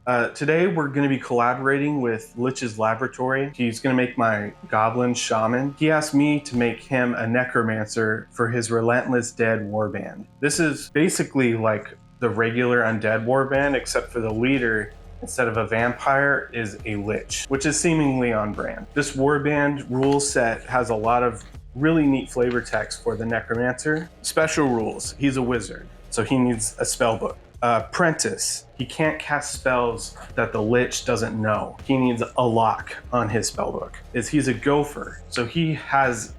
Today we're going to be collaborating with Lich's Laboratory. He's going to make my Goblin Shaman. He asked me to make him a Necromancer for his Relentless Dead warband. This is basically like the regular undead warband, except for the leader, instead of a vampire, is a lich, which is seemingly on brand. This warband rule set has a lot of really neat flavor text for the Necromancer. Special rules: he's a wizard, so he needs a spell book. Apprentice, he can't cast spells that the Lich doesn't know. He needs a lock on his spellbook. He's a gopher, so he has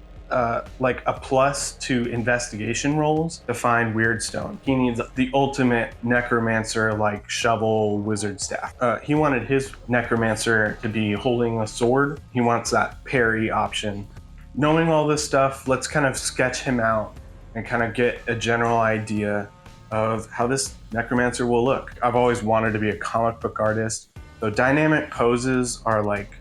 like a plus to investigation rolls to find Weirdstone. He needs the ultimate Necromancer, like shovel wizard staff. He wanted his Necromancer to be holding a sword. He wants that parry option. Knowing all this stuff, let's kind of sketch him out and kind of get a general idea of how this Necromancer will look. I've always wanted to be a comic book artist, so dynamic poses are like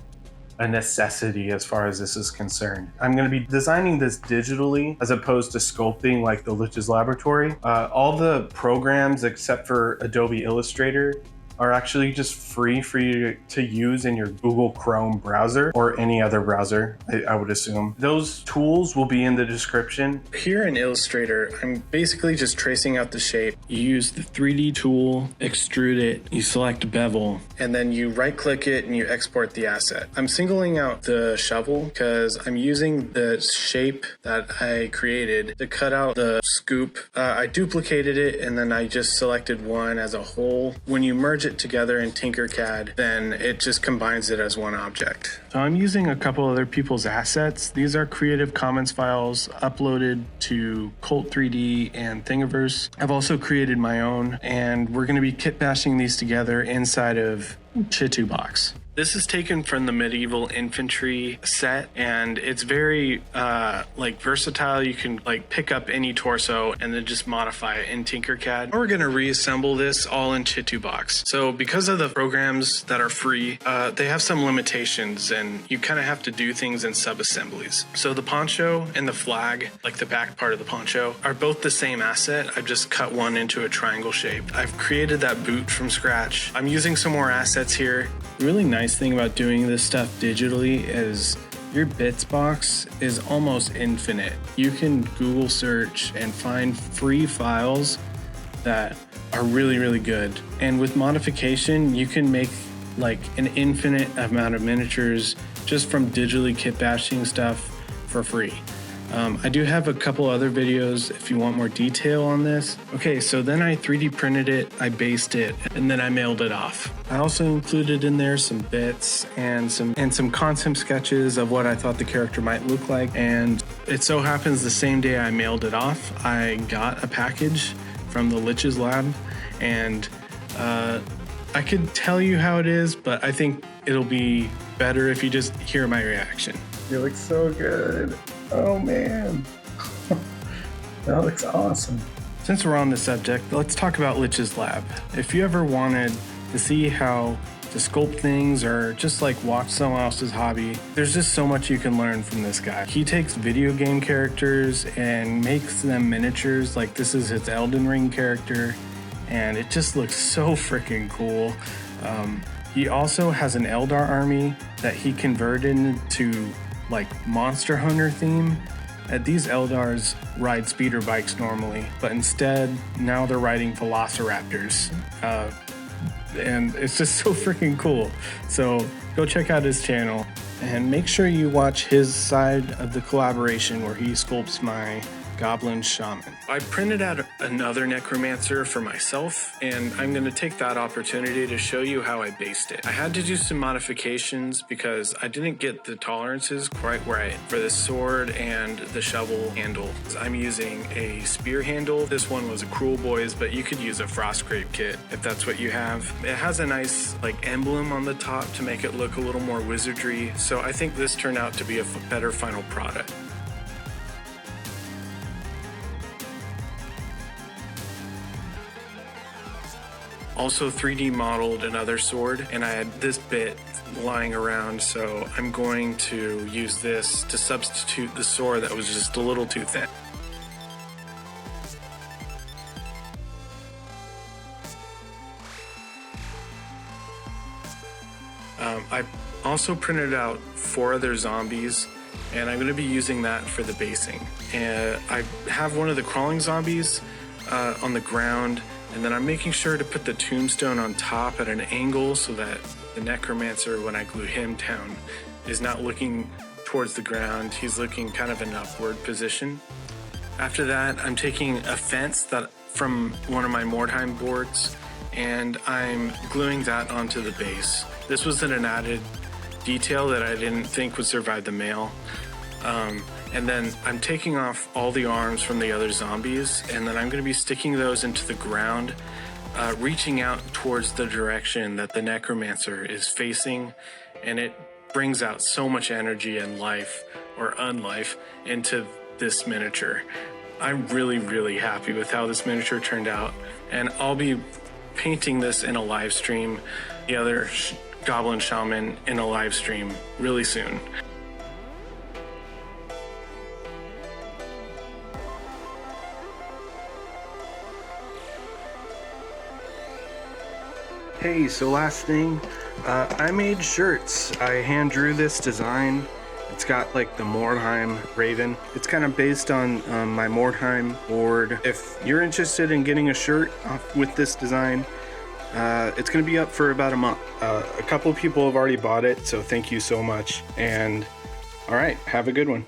a necessity as far as this is concerned. I'm going to be designing this digitally as opposed to sculpting like the Lich's Laboratory. All the programs except for Adobe Illustrator are actually just free for you to use in your Google Chrome browser or any other browser, I would assume. Those tools will be in the description. Here in Illustrator, I'm basically just tracing out the shape. You use the 3D tool, extrude it, you select bevel, and then you right click it and you export the asset. I'm singling out the shovel because I'm using the shape that I created to cut out the scoop. I duplicated it and then I just selected one as a whole. When you merge it together in Tinkercad, then it just combines it as one object. So I'm using a couple other people's assets. These are Creative Commons files uploaded to Cult 3D and Thingiverse. I've also created my own, and we're going to be kit bashing these together inside of Chitubox. This is taken from the medieval infantry set, and it's very like versatile. You can like pick up any torso and then just modify it in Tinkercad. We're gonna reassemble this all in Chitubox. So because of the programs that are free, they have some limitations, and you kind of have to do things in sub-assemblies. So the poncho and the flag, like the back part of the poncho, are both the same asset. I've just cut one into a triangle shape. I've created that boot from scratch. I'm using some more assets here. Really nice thing about doing this stuff digitally is your bits box is almost infinite. You can Google search and find free files that are really, really good. And with modification, you can make like an infinite amount of miniatures just from digitally kit bashing stuff for free. I do have a couple other videos if you want more detail on this. Okay, so then I 3D printed it, I based it, and then I mailed it off. I also included in there some bits and some concept sketches of what I thought the character might look like. And it so happens the same day I mailed it off, I got a package from the Lich's Lab, and I could tell you how it is, but I think it'll be better if you just hear my reaction. You look so good. Oh man, that looks awesome. Since we're on the subject, let's talk about Lich's Lab. If you ever wanted to see how to sculpt things or just like watch someone else's hobby, there's just so much you can learn from this guy. He takes video game characters and makes them miniatures. Like this is his Elden Ring character, and it just looks so freaking cool. He also has an Eldar army that he converted into like Monster Hunter theme. These Eldars ride speeder bikes normally, but instead now they're riding velociraptors. And it's just so freaking cool. So go check out his channel and make sure you watch his side of the collaboration where he sculpts my Goblin Shaman. I printed out another Necromancer for myself, and I'm going to take that opportunity to show you how I based it. I had to do some modifications because I didn't get the tolerances quite right for the sword and the shovel handle. I'm using a spear handle. This one was a Cruel Boys, but you could use a Frostgrave kit if that's what you have. It has a nice like emblem on the top to make it look a little more wizardry, so I think this turned out to be a better final product. Also 3D modeled another sword, and I had this bit lying around, so I'm going to use this to substitute the sword that was just a little too thin. I also printed out 4 other zombies, and I'm going to be using that for the basing. And I have one of the crawling zombies on the ground, and then I'm making sure to put the tombstone on top at an angle so that the Necromancer, when I glue him down, is not looking towards the ground. He's looking kind of an upward position. After that, I'm taking a fence from one of my Mordheim boards, and I'm gluing that onto the base. This was an added detail that I didn't think would survive the mail. And then I'm taking off all the arms from the other zombies, and then I'm going to be sticking those into the ground, reaching out towards the direction that the Necromancer is facing, and it brings out so much energy and life, or unlife, into this miniature. I'm really, really happy with how this miniature turned out, and I'll be painting this in a live stream, the other Goblin Shaman in a live stream really soon. Hey, so last thing, I made shirts. I hand drew this design. It's got like the Mordheim Raven. It's kind of based on my Mordheim board. If you're interested in getting a shirt with this design, it's going to be up for about a month. A couple people have already bought it, so thank you so much. And all right, have a good one.